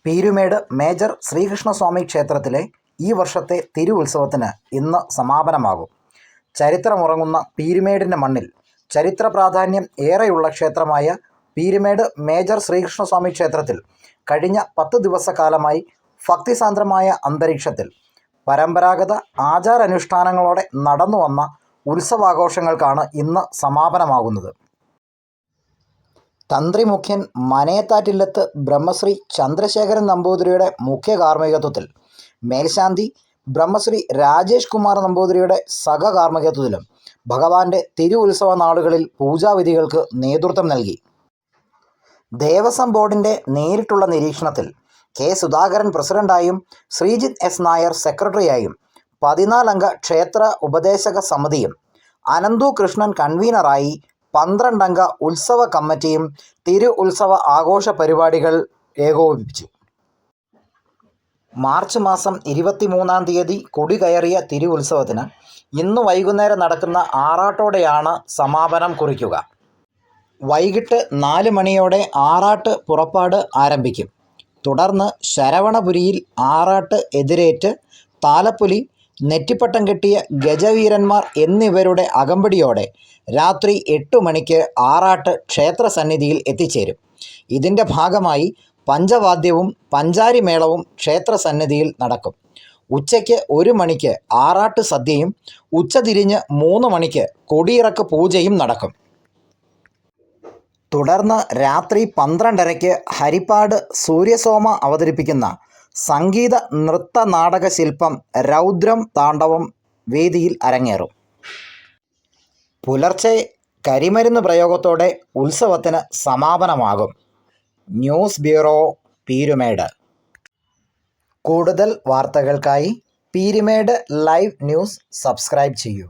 Peermade major Sreekrishnaswamy ക്ഷേത്രത്തിലെ ഈ വർഷത്തെ തിരുവുത്സവത്തിന് ഇന്ന് സമാപനമാകും. ചരിത്രമുറങ്ങുന്ന പീരുമേടിൻ്റെ മണ്ണിൽ ചരിത്ര പ്രാധാന്യം ഏറെയുള്ള ക്ഷേത്രമായ പീരുമേട് മേജർ ശ്രീകൃഷ്ണസ്വാമി ക്ഷേത്രത്തിൽ കഴിഞ്ഞ 10 ദിവസക്കാലമായി ഭക്തിസാന്ദ്രമായ അന്തരീക്ഷത്തിൽ പരമ്പരാഗത ആചാരാനുഷ്ഠാനങ്ങളോടെ നടന്നുവന്ന ഉത്സവാഘോഷങ്ങൾക്കാണ് ഇന്ന് സമാപനമാകുന്നത്. തന്ത്രിമുഖ്യൻ മനയത്താറ്റില്ലത്ത് ബ്രഹ്മശ്രീ ചന്ദ്രശേഖരൻ നമ്പൂതിരിയുടെ മുഖ്യ കാർമ്മികത്വത്തിൽ, മേൽശാന്തി ബ്രഹ്മശ്രീ രാജേഷ് കുമാർ നമ്പൂതിരിയുടെ സഹകാർമ്മികത്വത്തിലും ഭഗവാന്റെ തിരുവുത്സവ നാളുകളിൽ പൂജാവിധികൾക്ക് നേതൃത്വം നൽകി. ദേവസ്വം ബോർഡിൻ്റെ നേരിട്ടുള്ള നിരീക്ഷണത്തിൽ കെ. സുധാകരൻ പ്രസിഡന്റായും ശ്രീജിത്ത് എസ്. നായർ സെക്രട്ടറിയായും 14 അംഗ ക്ഷേത്ര ഉപദേശക സമിതിയും അനന്തു കൃഷ്ണൻ കൺവീനറായി 12 അംഗ ഉത്സവ കമ്മിറ്റിയും തിരു ഉത്സവ ആഘോഷ പരിപാടികൾ ഏകോപിപ്പിച്ചു. മാർച്ച് മാസം 23-ാം തീയതി കൊടികയറിയ തിരുവുത്സവത്തിന് ഇന്ന് വൈകുന്നേരം നടക്കുന്ന ആറാട്ടോടെയാണ് സമാപനം കുറിക്കുക. വൈകിട്ട് 4 മണിയോടെ ആറാട്ട് പുറപ്പാട് ആരംഭിക്കും. തുടർന്ന് ശരവണപുരിയിൽ ആറാട്ട് എതിരേറ്റ് താലപ്പൊലി, നെറ്റിപ്പട്ടം കെട്ടിയ ഗജവീരന്മാർ എന്നിവരുടെ അകമ്പടിയോടെ രാത്രി 8 മണിക്ക് ആറാട്ട് ക്ഷേത്രസന്നിധിയിൽ എത്തിച്ചേരും. ഇതിൻ്റെ ഭാഗമായി പഞ്ചവാദ്യവും പഞ്ചാരിമേളവും ക്ഷേത്രസന്നിധിയിൽ നടക്കും. ഉച്ചയ്ക്ക് 1 മണിക്ക് ആറാട്ട് സദ്യയും ഉച്ചതിരിഞ്ഞ് 3 മണിക്ക് കൊടിയിറക്ക് പൂജയും നടക്കും. തുടർന്ന് രാത്രി 12:30-ക്ക് ഹരിപ്പാട് സൂര്യസോമ അവതരിപ്പിക്കുന്ന സംഗീത നൃത്ത നാടക ശില്പം രൗദ്രം താണ്ഡവം വേദിയിൽ അരങ്ങേറും. പുലർച്ചെ കരിമരുന്ന് പ്രയോഗത്തോടെ ഉത്സവത്തിന് സമാപനമാകും. News bureau, Peermade. കൂടുതൽ വാർത്തകൾക്കായി പീരുമേട് ലൈവ് ന്യൂസ് സബ്സ്ക്രൈബ് ചെയ്യൂ.